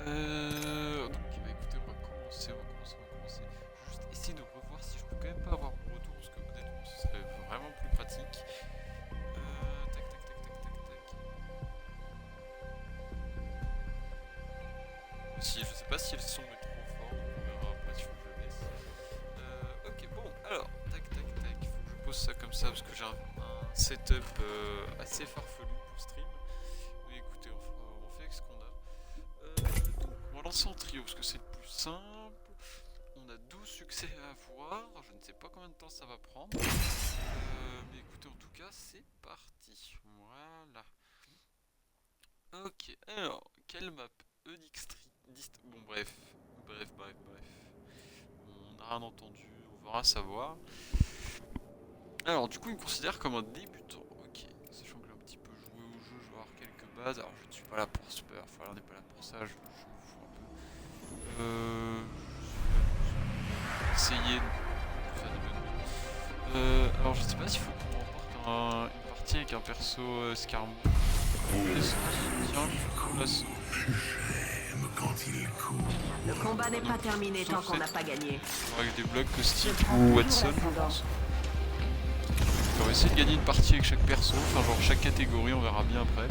Donc bah écoutez, on va commencer. Je vais juste essayer de revoir si je peux quand même pas avoir mon retour, parce que honnêtement ce serait vraiment plus pratique. Tac tac tac tac tac tac. Si, je sais pas si le son est trop fort, donc on verra après si faut que je le baisse. Ok, bon, alors, tac tac tac, faut que je pose ça comme ça parce que j'ai un setup assez farfelu pour stream. Mais écoutez, on fait avec ce qu'on a. Donc, on va lancer en trio parce que c'est le plus simple. On a 12 succès à avoir, je ne sais pas combien de temps ça va prendre. Mais écoutez, en tout cas, c'est parti. Voilà. Ok, alors, quelle map bon, bref. On n'a rien entendu, on verra savoir. Alors, du coup, il me considère comme un débutant. Ok, sachant que j'ai un petit peu joué au jeu, je vais avoir quelques bases. Alors, je ne suis pas là pour Spur, enfin, on n'est pas là pour ça, je m'en fous un peu. Je vais essayer de faire des bonnes mains. Alors, je sais pas s'il faut qu'on remporte une partie avec un perso Scarmou. Tiens, l'assaut. Le combat n'est pas terminé tant qu'on n'a pas gagné. Avec des blocs Caustic ou Watson, je pense. On va essayer de gagner une partie avec chaque perso, enfin genre chaque catégorie, on verra bien après.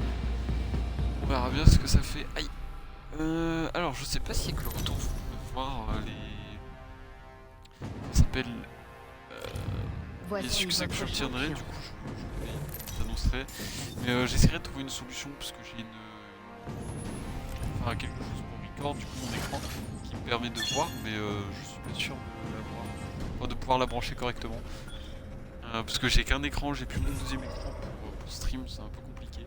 On verra bien ce que ça fait. Aïe. Alors je sais pas si avec le retour vous pouvez voir les... Ça s'appelle... les succès que j'obtiendrai, du coup je vous annoncerai. Mais j'essaierai de trouver une solution parce que j'ai enfin quelque chose pour record du coup mon écran qui me permet de voir, mais je suis pas sûr de l'avoir, enfin, de pouvoir la brancher correctement. Parce que j'ai qu'un écran, j'ai plus mon deuxième écran pour stream, c'est un peu compliqué.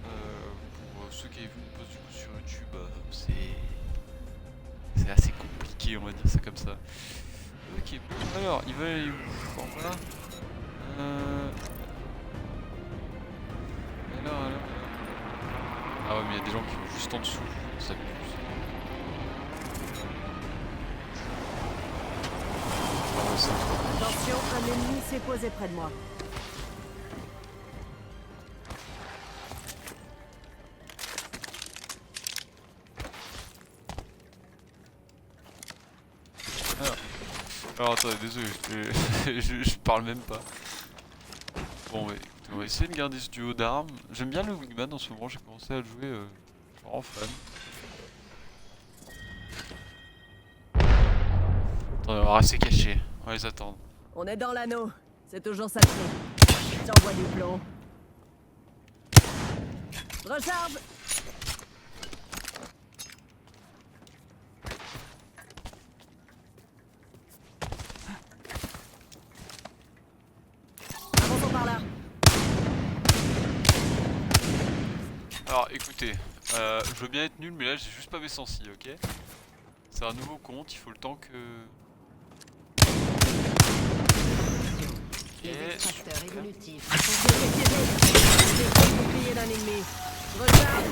Pour ceux qui avaient vu mon post du coup sur YouTube, c'est assez compliqué, on va dire ça comme ça. Ok, bon, alors, il va aller où? Bon, voilà. Alors. Ah ouais, mais il y a des gens qui vont juste en dessous, ça pue. Attention, un ennemi s'est posé près de moi. Alors attendez, désolé, je parle même pas. Bon, ouais, on va essayer de garder ce duo d'armes. J'aime bien le Wingman en ce moment, j'ai commencé à le jouer, je suis vraiment fan. Attendez, on va rester caché, on va les attendre. On est dans l'anneau, c'est toujours sacré. J'envoie du plomb. Recharge. Avançons par là. Alors écoutez, je veux bien être nul, mais là j'ai juste pas mes sensi, ok? C'est un nouveau compte, il faut le temps que... Les extracteurs évolutifs. J'ai bouclier d'un ennemi. Recharge.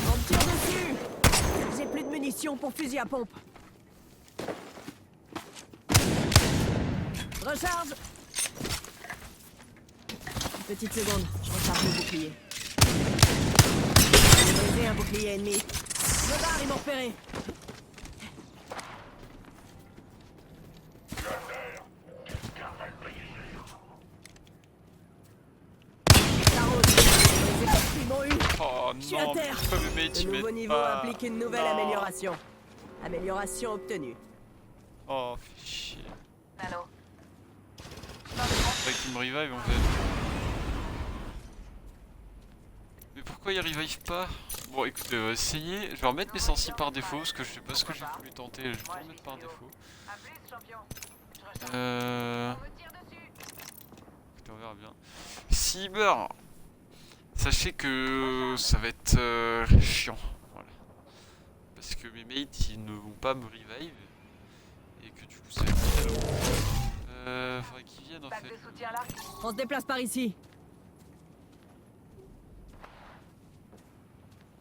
On me tire dessus. J'ai plus de munitions pour fusil à pompe. Recharge. Une petite seconde, je recharge le bouclier. J'ai brisé un bouclier ennemi. Le bar, ils m'ont repéré. Oh Je suis à non, mais terre. pourquoi mes mates Le nouveau niveau pas... implique une nouvelle Non. amélioration. Amélioration obtenue. Oh, fais chier. Nano. Faudrait qu'il me revive en fait. Mais pourquoi il revive pas? Bon écoutez, on va essayer. Je vais remettre mes sensi par défaut parce que je sais pas ce que j'ai voulu tenter. Je vais tout remettre par défaut. A plus, champion. Je recharge. Euh... On me tire dessus. Écoutez, on verra bien. S'il meurt, sachez que ça va être chiant. Voilà. Parce que mes mates ils ne vont pas me revive. Et que du coup ça va être très long. Faudrait qu'ils viennent en Pack fait. de soutien là. On se déplace par ici.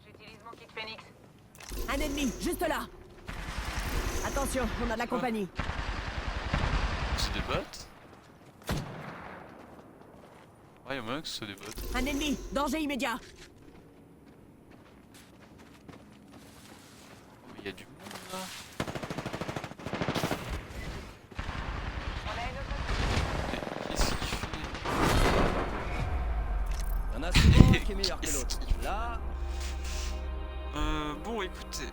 J'utilise mon kit Phoenix. Un ennemi, juste là. Attention, on a de la compagnie. C'est des bots? Ouais, y'a moyen que ce soit des bots. Un ennemi, danger immédiat. meilleur que Qu'est-ce l'autre. qu'il fait? Là, Bon, écoutez.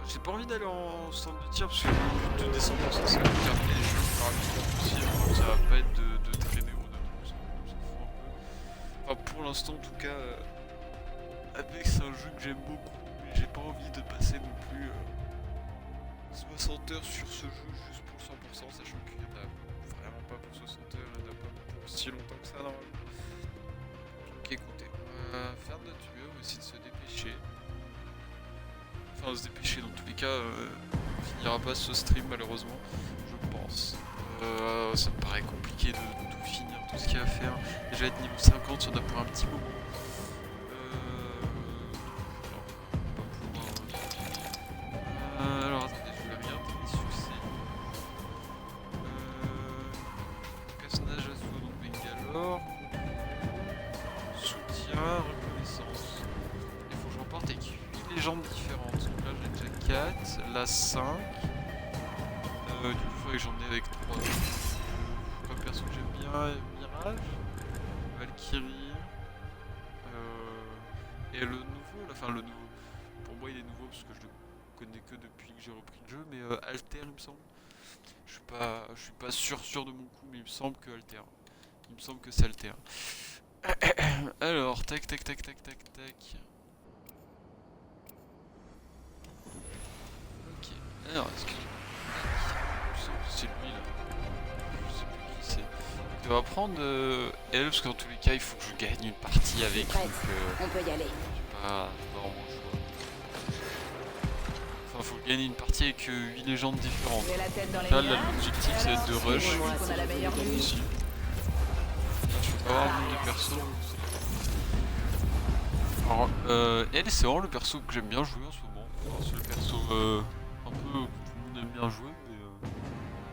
J'ai pas envie d'aller en stand de tir parce que le but de descendre dans ça, c'est de terminer les jeux le plus rapidement possible. Donc ça va pas être de traîner ou de trucs, ça fout un peu. Enfin, pour l'instant, en tout cas, avec c'est un jeu que j'aime beaucoup, mais j'ai pas envie de passer non plus 60 heures sur ce jeu juste pour 100%, sachant qu'il y en a vraiment pas pour 60 heures, il y en a pas pour si longtemps que ça normalement. Donc écoutez, on va faire de notre mieux, on va essayer de se dépêcher. Enfin, se dépêcher dans tous les cas, on finira pas ce stream malheureusement, je pense. Ça me paraît compliqué de tout finir, tout ce qu'il y a à faire. Déjà être niveau 50, il y en a pour un petit moment. Non, pas pour alors attendez, je vais regarder les succès. Personnage assaut, donc Bangalore. Soutien, reconnaissance. Il faut que je remporte avec 8 légendes différentes. Donc là j'ai déjà 4, là 5. Du coup il faudrait que j'en ai avec 3. Comme perso que j'aime bien, Mirage, Valkyrie. Et le nouveau, enfin le nouveau. Pour moi il est nouveau parce que je le connais que depuis que j'ai repris le jeu, mais Alter il me semble. Je suis pas sûr de mon coup, mais il me semble que Alter. Il me semble que c'est Alter. Alors, tac. Ok, alors, est-ce que... Je sens que c'est lui, là. Je sais plus qui c'est. On va prendre elle, parce que dans tous les cas, il faut que je gagne une partie avec, Prête. donc... On peut y aller. pas vraiment le choix. Enfin, faut gagner une partie avec 8 légendes différentes. J'ai la tête dans les Là, nuages. l'objectif, c'est de rush. Suivez-moi, On a la meilleure vue. Ici. Je peux pas avoir le nombre de persos. Alors, elle, c'est vraiment le perso que j'aime bien jouer en ce moment. Alors, c'est le perso un peu que tout le monde aime bien jouer, mais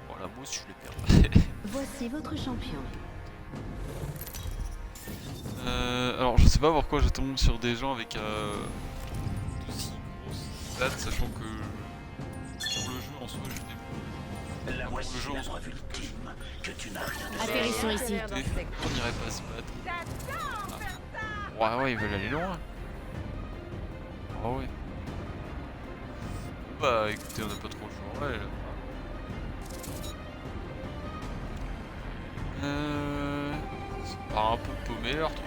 voilà, moi aussi je l'aime bien. Voici votre champion. Alors, je sais pas pourquoi je tombe sur des gens avec d'aussi grosses stats, sachant que pour le jeu en soi, je n'ai La pour voici le jeu en la soi, preuve ultime que tu n'as rien à Atterrissons ici. on n'irait pas se battre. Ouais, ils veulent aller loin. Ah ouais. Bah écoutez, on n'a pas trop le choix. Ouais, là. C'est pas un peu paumé leur truc.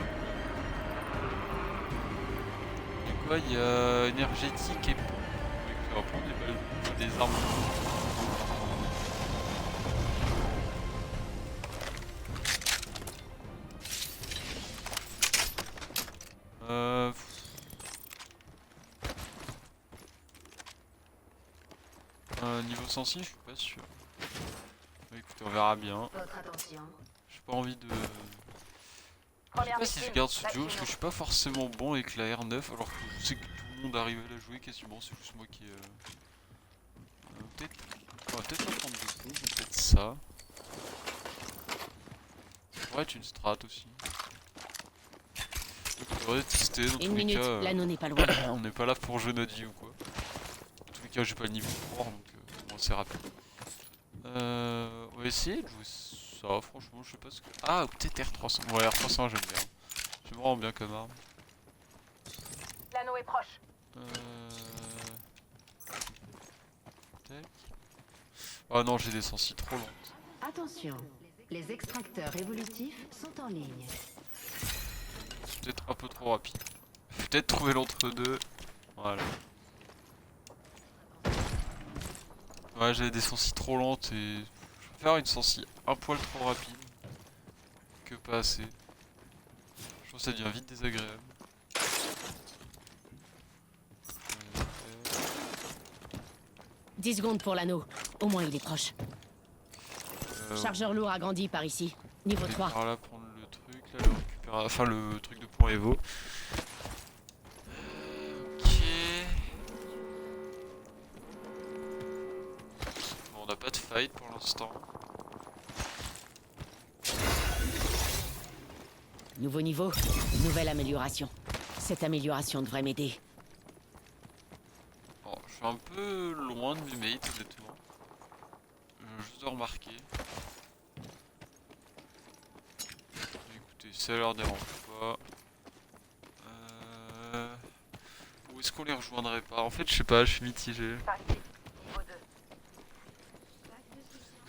Et quoi, il y a énergétique et pompe. Donc on va prendre des balles, des armes. Niveau sensi, je suis pas sûr. Bah, écoutez, on verra bien. Votre attention. J'ai pas envie de... Je sais Première pas si je victime, garde ce duo parce que vaccinons. je suis pas forcément bon avec la R9 alors que je sais que tout le monde arrive à la jouer quasiment, c'est juste moi qui... peut-être... On va peut-être pas prendre de pont, ou peut-être ça. Ça pourrait être une strat aussi. Donc on devrait tester dans Une tous les minute, cas. l'anneau n'est pas loin. On n'est pas là pour jouer notre vie ou quoi. Dans tous les cas j'ai pas le niveau fort donc bon, c'est rapide. On va essayer de jouer ça, franchement, je sais pas ce que... Ah, peut-être R300. Ouais, R300 j'aime bien. J'aime vraiment bien comme arme. L'anneau est proche. Tac. Ah non, j'ai des sensi trop lentes. Attention, les extracteurs évolutifs sont en ligne. C'est peut-être un peu trop rapide. Peut-être trouver l'entre-deux. Voilà. Ouais, j'ai des sensi trop lentes et... Je préfère une sensi un poil trop rapide que pas assez. Je trouve que ça devient vite désagréable. 10 secondes pour l'anneau. Au moins, il est proche. Euh, Chargeur lourd agrandi par ici. Niveau je vais 3. par là prendre le truc, là, le enfin le truc de point Evo. Ok. Bon, on n'a pas de fight pour l'instant. Nouveau niveau, nouvelle amélioration. Cette amélioration devrait m'aider. Bon, je suis un peu loin de mes mates, honnêtement. Je juste de remarquer. Écoutez, ça leur dérange pas. qu'on les rejoindrait pas? En fait, je sais pas, je suis mitigé. Par ici. Niveau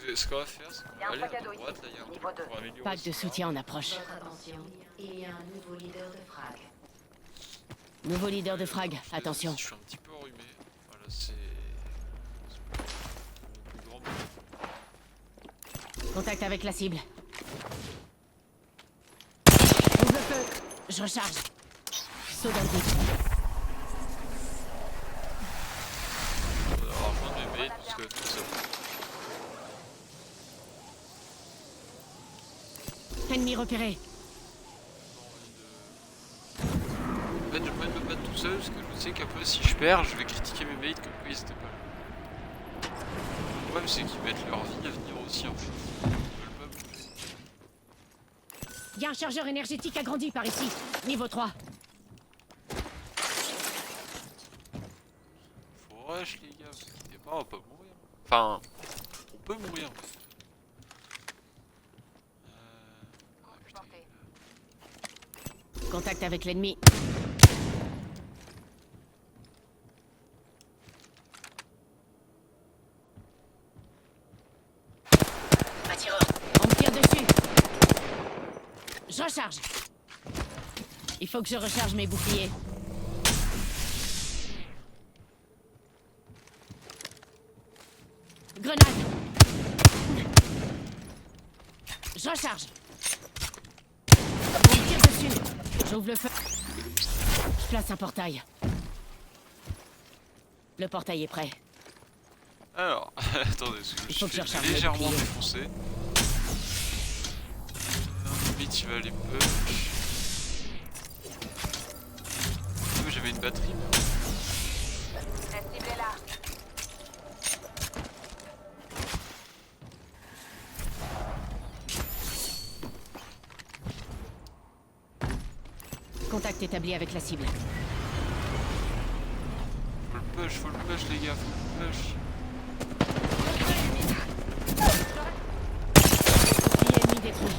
2. Ce qu'on va faire, c'est qu'on Y a va un aller à sac à dos droite, ici. là, il y a un Niveau truc 2. pour améliorer Pack de ça. soutien en approche. Votre attention, il y a un nouveau leader de frag. Nouveau leader de frag, attention. Je suis un petit peu enrhumé. Voilà, c'est mon plus grand mal. Contact avec la cible. Ouvre le feu. Je recharge. Saut dans le vide. On va rejoindre mes mates parce que tout ça. Ennemi repéré. En fait, j'ai pas envie de me battre tout seul parce que je sais qu'après, si je perds, je vais critiquer mes mates comme quoi ils étaient pas là. Le problème, c'est qu'ils mettent leur vie à venir aussi en fait. Ils veulent pas bouger. Il y a un chargeur énergétique agrandi par ici. Niveau 3. Faut rush les gars, vous inquiétez pas, on va pas mourir. Enfin, on peut mourir. Ah, putain. Contact avec l'ennemi. Attireur. On me tire dessus. Je recharge. Il faut que je recharge mes boucliers. Grenade. Je recharge. On me tire dessus. J'ouvre le feu. Je place un portail. Le portail est prêt. Alors, attendez, parce que Il je faut que je suis recharge mes légèrement boucliers. défoncé. Vite, il va aller push. J'avais une batterie. La cible est là. Contact établi avec la cible. Faut le push les gars, faut le push. Bouclier ennemi détruit.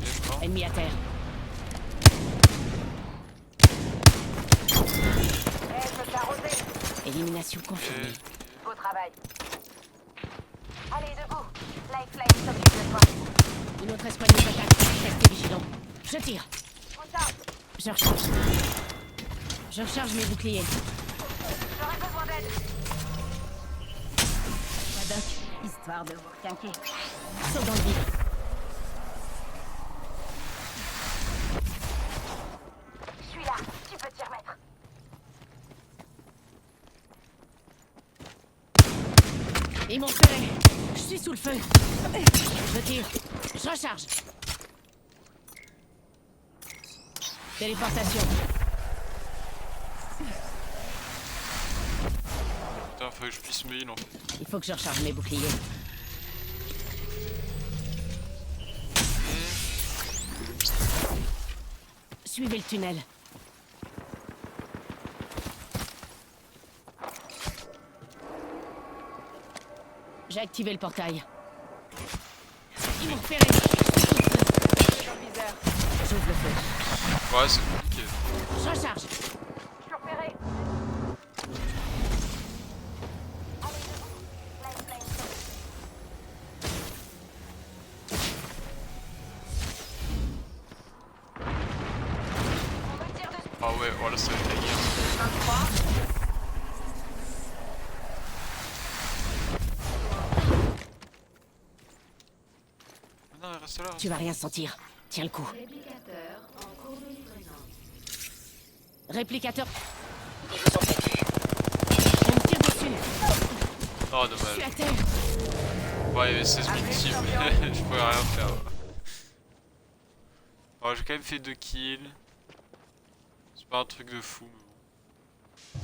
Ok, mort. Ennemi à terre. Je peux arroser. Élimination confirmée. Beau travail. Allez, debout. Lifeline s'occupe de toi. Une autre escouade nous attaque. Restez vigilants. Je tire. Où ça? Je recharge. Je recharge mes boucliers. J'aurais besoin d'aide. Paddock, histoire de vous requinquer. Saut dans le vide. Je suis là. Tu peux t'y remettre. Ils m'ont repéré. Je suis sous le feu. Je tire. Je recharge. Téléportation. Putain, faut que je puisse me heal en fait. Il faut que je recharge mes boucliers. Suivez le tunnel. J'ai activé le portail. Ils m'ont repéré. Surviseur. J'ouvre le feu. Ouais, c'est compliqué. Je recharge. Je suis repéré. Allez, debout. Lifeline s'occupe. On me tire dessus. Ah ouais, voilà, ça va être la guerre. 23. Non, il reste là. Tu vas rien sentir. Tiens le coup. Réplicateur en cours de livraison. Réplicateur. Ils vous ont battu. On me tire dessus. Oh, Je suis à dommage. terre. Ouais, il y avait 16 victimes, je pouvais rien faire. Oh, j'ai quand même fait 2 kills. C'est pas un truc de fou, mais bon.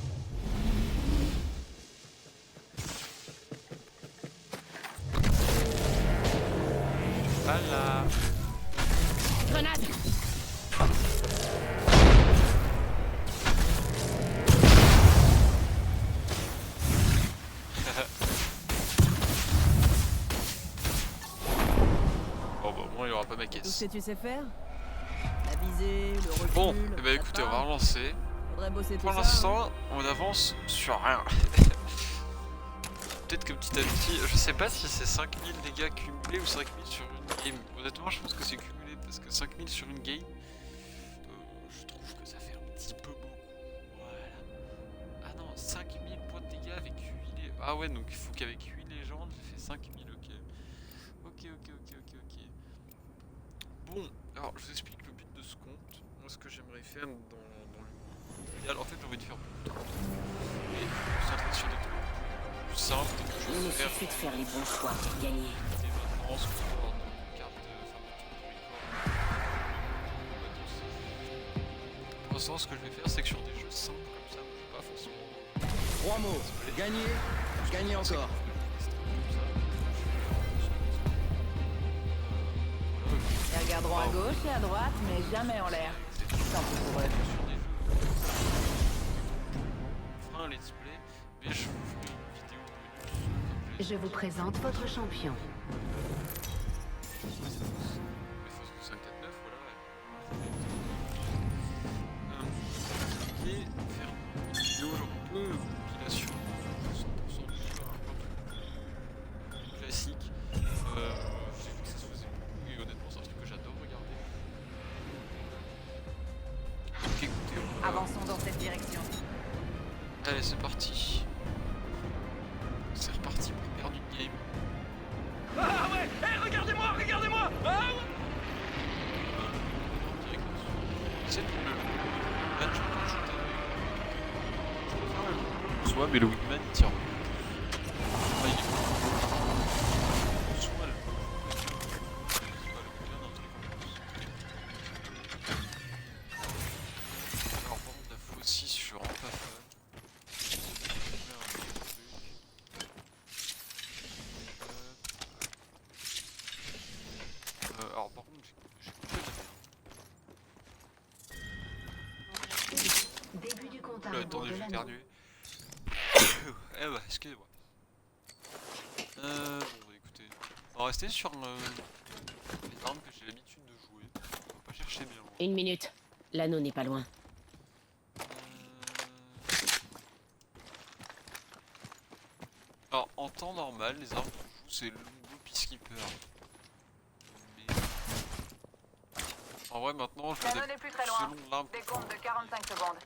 Voilà. Grenade. Bon, bah, au moins, il y aura pas ma Tout ce caisse. que tu sais faire? La visée, le recul. Bon, le et bah écoutez, on va tapin. relancer. Faudrait bosser tout Pour ça. l'instant, on avance sur rien. Peut-être que petit à petit, je sais pas si c'est 5000 dégâts cumulés ou 5000 sur une game. Honnêtement, je pense que c'est cumulé parce que 5000 sur une game, je trouve que ça fait un petit peu beaucoup. Voilà. Ah non, 5000 points de dégâts avec 8 légendes. Ah ouais, donc il faut qu'avec 8 légendes, j'ai fait 5000, ok. Ok. Bon, alors je vous explique le but de ce compte. Moi, ce que j'aimerais faire dans le idéal, en fait, j'ai envie de faire beaucoup de comptes. Et concentrer sur des trucs plus simples, des trucs que je Il veux nous faire. suffit de faire les bons choix pour gagner. Et maintenant, ce qu'on peut avoir dans une carte de fermeture de record. Pour l'instant, ce que je vais faire, c'est que sur des jeux simples comme ça, je vais pas forcément. 3 mots. Gagner. Gagner encore. Ils regarderont à gauche et à droite, mais jamais en l'air. Tant pis pour eux. On fera un let's play, mais je vous ferai une vidéo bonus. Je vous présente votre champion. Mais faut 549, voilà. Et faire une vidéo genre un peu compilation 100% de jeu, un peu classique. J'ai vu que ça se faisait beaucoup et honnêtement c'est un truc que j'adore regarder. Donc écoutez, on va... Avançons dans cette direction. Allez, c'est parti. C'est reparti pour perdre une game. Ah ouais. Hé, regardez-moi. Ah ouais. C'est le match qu'on joue avec. Soit, mais le Wingman il tire. Ah, il est bon. Soit le Wingman un truc en plus. Alors, par contre, la faucille, je suis vraiment pas fan. Alors par contre j'ai coupé Début du compte à la... rebours Attendez, de je vais l'anneau. éternuer. Eh bah, excusez-moi. Bon bah écoutez, on va rester sur les armes que j'ai l'habitude de jouer. On va pas chercher bien loin. 1 minute. L'anneau n'est pas loin. Alors en temps normal, les armes que je joue c'est le Longbow Peacekeeper. Mais... En vrai maintenant je Canon vais n'est plus très loin. selon l'arme. Décompte de 45 secondes.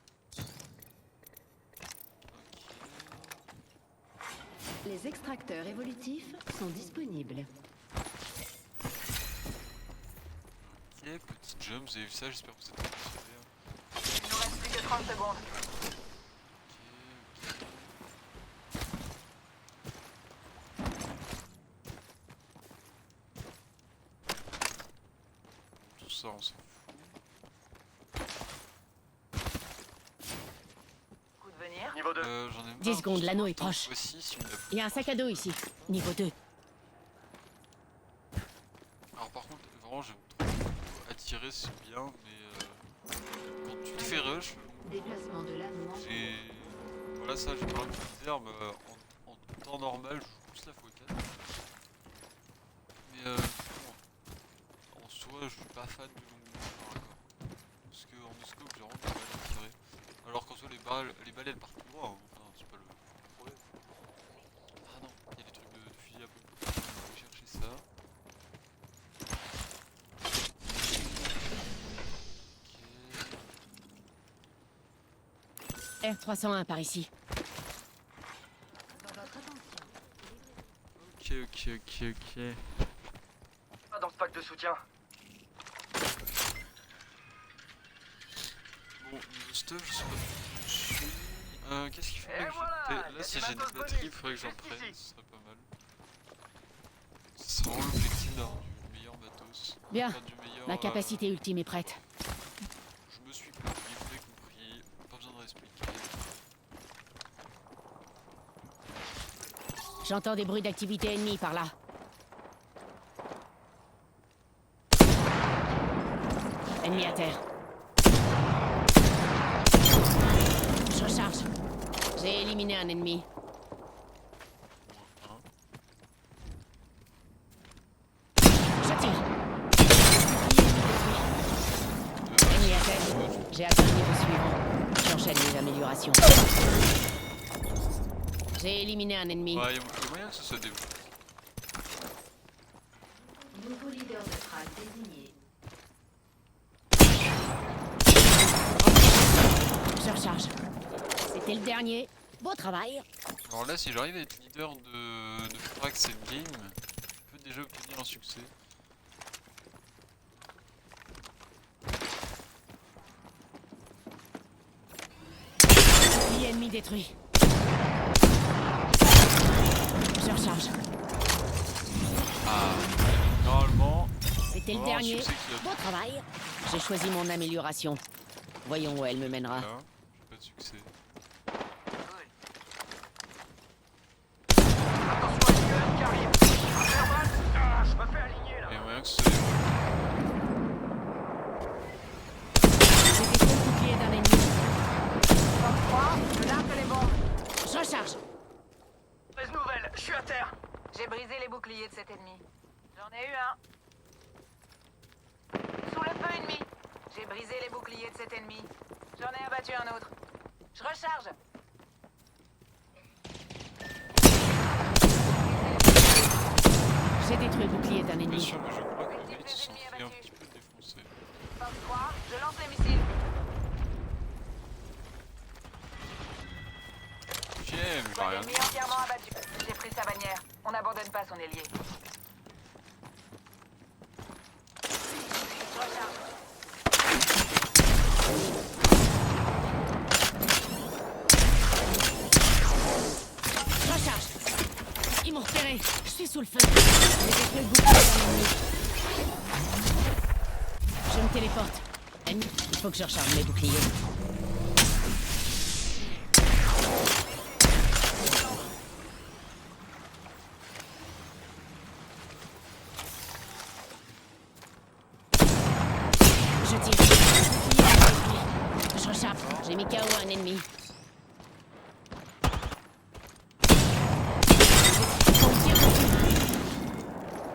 Les extracteurs évolutifs sont disponibles. Ok, petit jump, vous avez vu ça, j'espère que vous êtes motivés. Il nous reste plus que 30 secondes. Tout ça on s'en fout. Coup de venir. Niveau 2. J'en ai marre. 10 secondes, l'anneau est proche. Voici si on a... Il y a un sac à dos ici. Niveau 2. Alors par contre, vraiment j'aime trop attirer, c'est bien, mais quand tu te fais rush, Déplacement de l'anneau. j'ai... Voilà ça, j'ai pas d'utiliser arme en temps normal, je joue plus la x4. Mais en soi, je suis pas fan de longue encore. Parce que en scope, j'ai vraiment du mal à tirer. Alors qu'en soi, les balles elles partent loin, hein. Enfin, c'est pas le problème. Ah non, il y a des trucs de fusil à pompe. On va aller chercher ça. R301 par ici. Ok. Pas dans ce pack de soutien. Bon, niveau stuff, je sais pas où je suis. Qu'est-ce qu'il faudrait Et que voilà, je... y a Là, du si j'ai une matos batterie, il bonus. faudrait que j'en Juste prenne, ici. ce serait pas mal. C'est vraiment l'objectif d'avoir du meilleur matos. Bien. Enfin, du meilleur, Ma capacité ultime est prête. Je me suis compris, vous avez compris, pas besoin de réexpliquer. J'entends des bruits d'activité ennemie par là. Ennemi à terre. Je recharge. J'ai éliminé un ennemi. Moins Je tire. un. Ennemi à terre. J'ai atteint le niveau suivant. J'enchaîne. prochaines améliorations. J'ai éliminé un ennemi. Ouais, y a moyen que ce soit des... Nouveau leader de frag désigné. Je recharge. C'était le dernier. Beau travail. Alors là, si j'arrive à être leader de frag cette game, je peux déjà obtenir un succès. Bouclier ennemi détruit. Je recharge. Ah, normalement... C'était le Oh, dernier. succès qui a- Beau travail. J'ai choisi mon amélioration. Voyons où elle me mènera. Là, j'ai pas de succès. Attention à l'IEM qui arrive. Verbal. Ah, je me fais aligner là. Il y a moyen que ce soit des... J'ai détruit le bouclier d'un ennemi. Force 3, je largue les bombes. Je recharge. Mauvaise nouvelle, je suis à terre. J'ai brisé les boucliers de cet ennemi. J'en ai eu un. Sous le feu ennemi. J'ai brisé les boucliers de cet ennemi. J'en ai abattu un autre. Je recharge. J'ai détruit le bouclier d'un Bien ennemi. sûr, mais je crois que les Multiples mates se sont ennemis fait un abattus. petit peu défoncer. Force 3, je lance les missiles. Ok, mais j'ai rien Ennemi entièrement abattu. J'ai pris sa bannière. On n'abandonne pas son ailier. Je recharge. Je recharge. Ils m'ont repéré. Je suis sous le feu. J'ai détruit le bouclier d'un ennemi. Je me téléporte. Ennemi, il faut que je recharge mes boucliers. Je tire. Bouclier détruit. Je recharge. J'ai mis KO un ennemi. On tire dessus.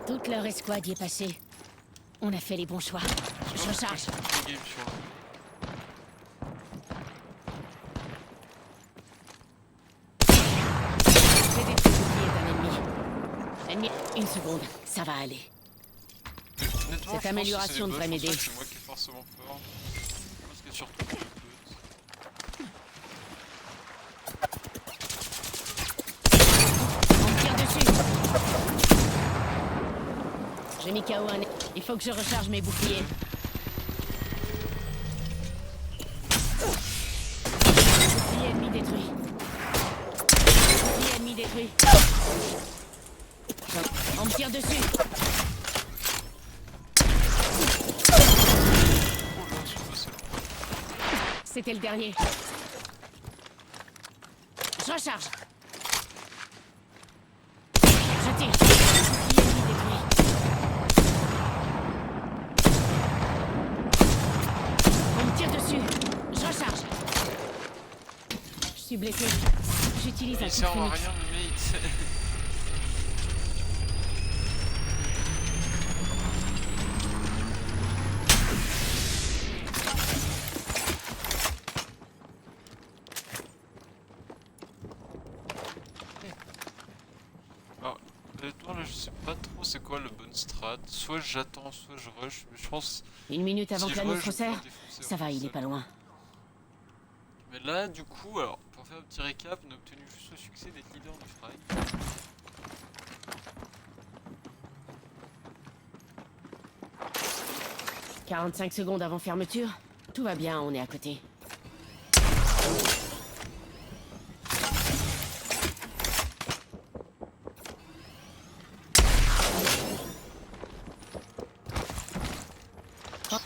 Toute leur escouade y est passée. On a fait les bons choix. Je recharge. de game sur le... J'ai détruit le bouclier d'un ennemi. Ennemi, une seconde, ça va aller. Mais honnêtement, je pense que amélioration c'est des devrait buffs, en m'aider. fait, c'est moi qui est forcément fort. Parce que surtout que je peux... On me tire dessus. J'ai mis KO un ennemi. Il faut que je recharge mes boucliers. Bouclier ennemi détruit. Bouclier ennemi détruit. On me tire dessus. Oh là, je suis passé loin. C'était le dernier. Je recharge. Je tire. Bouclier ennemi détruit. On me tire dessus. Je recharge. Je suis blessé. J'utilise un Il coup de sert à phoenix. rien, le mate. Alors, honnêtement, là, je sais pas trop c'est quoi le bon strat. Soit j'attends, soit je rush, mais je pense... Une minute avant si que la je rush, nôtre je vais me serre. défoncer Ça en va, il est seul. pas loin. Mais là, du coup, alors, pour faire un petit récap, on a obtenu juste le succès d'être leader du frag. 45 secondes avant fermeture. Tout va bien, on est à côté. Oh,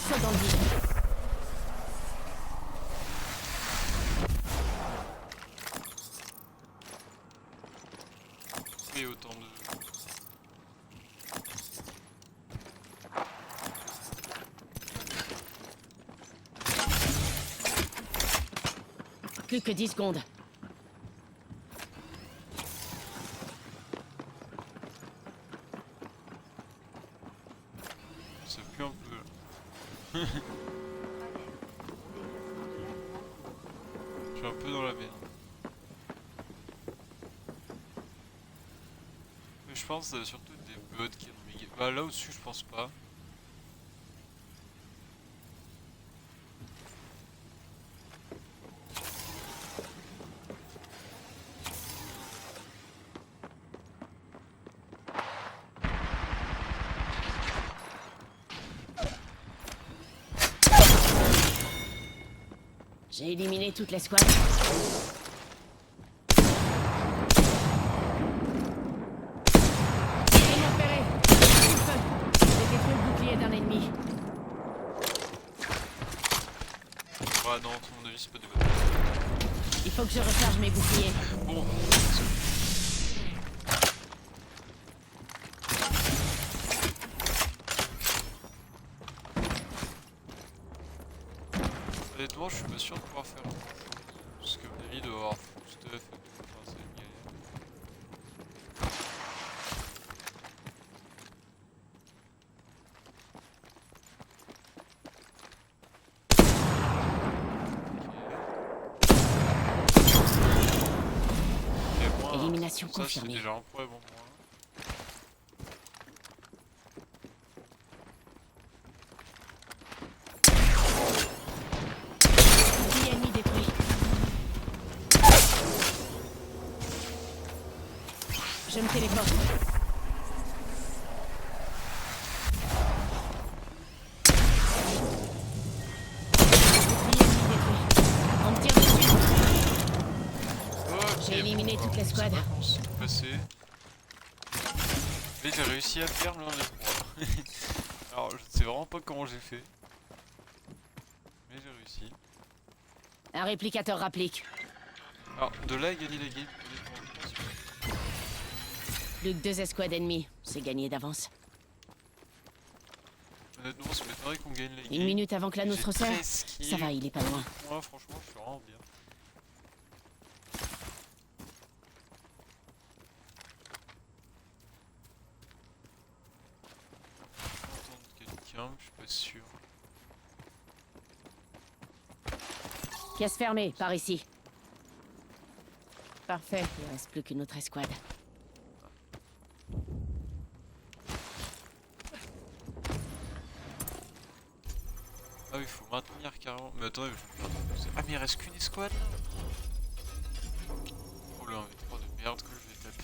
saut dans le vide. Et autant de... Plus que 10 secondes. Ça pue un peu. Je suis un peu dans la merde. Mais je pense surtout des bugs qui ont mis... Bah là au-dessus je pense pas. J'ai éliminé toute l'escouade. Ennemi repéré. Coup de feu. J'ai détruit le bouclier d'un ennemi. Ouais non, à mon avis c'est pas des bugs. Il faut que je recharge mes boucliers. Bon. Honnêtement, je suis pas sûr de pouvoir faire grand chose. Parce que mon avis doit avoir full stuff et tout. Enfin, c'est une galère. Ok, moi, Élimination ça, c'est confirmée. déjà un point bon moi. Bouclier ennemi détruit. Je me téléporte. Bouclier ennemi détruit. On me tire dessus. Ok, J'ai éliminé bon, toute l'escouade. Je sais pas comment c'est passé. Mais j'ai réussi à faire l'un des trois. Alors je sais vraiment pas comment j'ai fait. Mais j'ai réussi. Un réplicateur rapplique. Alors de là à gagner la game, honnêtement, je pense que... Plus que 2 escouades ennemies. C'est gagné d'avance. Honnêtement, ça m'étonnerait qu'on gagne la game. Une minute avant que la nôtre J'ai serre. 13 kills. Ça va, il est pas loin. Moi franchement je suis vraiment bien. Quelqu'un, je suis pas sûr. Pièce fermée, par ici. Parfait, il reste plus qu'une autre escouade. Ah oui, il faut maintenir carrément. Mais attendez, je vais me faire... Ah mais il reste qu'une escouade là. Oh là, un V3 de merde que je vais taper.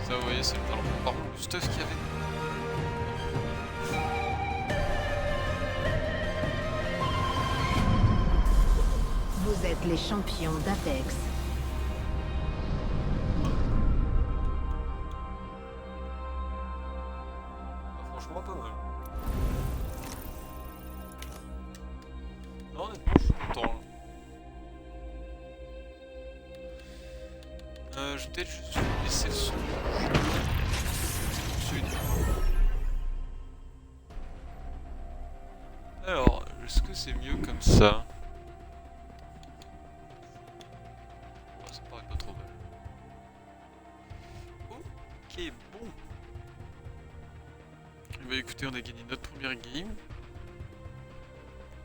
Ça vous voyez, c'est le talent. Par contre, le stuff qu'il y avait. Vous êtes les champions d'Apex. Franchement, pas mal. Non, honnêtement, je suis content. Je vais peut-être juste laisser le son. Alors, est-ce que c'est mieux comme ça? Oh, ça paraît pas trop mal. Ok, bon. Bah écoutez, on a gagné notre première game.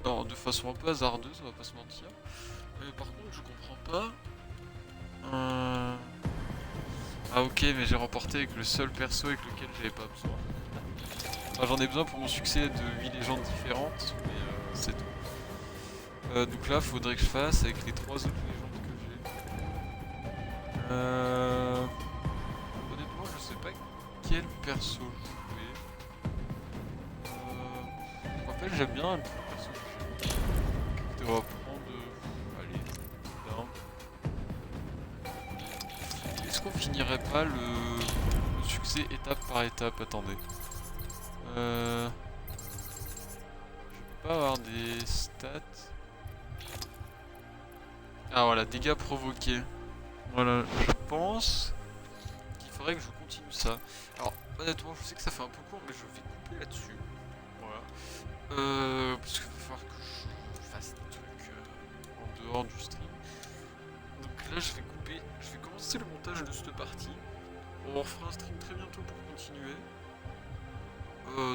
Alors, de façon un peu hasardeuse, on va pas se mentir. Par contre, je comprends pas. Ah ok, mais j'ai remporté avec le seul perso avec lequel j'avais pas besoin. Enfin, j'en ai besoin pour mon succès de 8 légendes différentes, mais c'est tout. Donc là, faudrait que je fasse avec les 3 autres légendes que j'ai. Honnêtement, je sais pas quel perso jouer. En fait, j'aime bien le perso que j'ai. On va prendre... allez, d'un. Est-ce qu'on finirait pas le succès étape par étape? Attendez. Je peux pas avoir des stats. Ah voilà, dégâts provoqués. Voilà, je pense qu'il faudrait que je continue ça. Alors honnêtement, je sais que ça fait un peu court, mais je vais couper là-dessus. Voilà. Parce qu'il va falloir que je fasse des trucs en dehors du stream. Donc là, je vais couper. Je vais commencer le montage de cette partie. On refera un stream très bientôt pour continuer.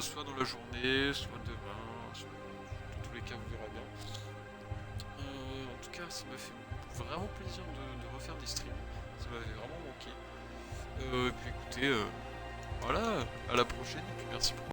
soit dans la journée, soit demain, dans tous les cas vous verrez bien. En tout cas ça m'a fait vraiment plaisir de refaire des streams, ça m'avait vraiment manqué. Et puis écoutez, voilà, à la prochaine et puis merci beaucoup.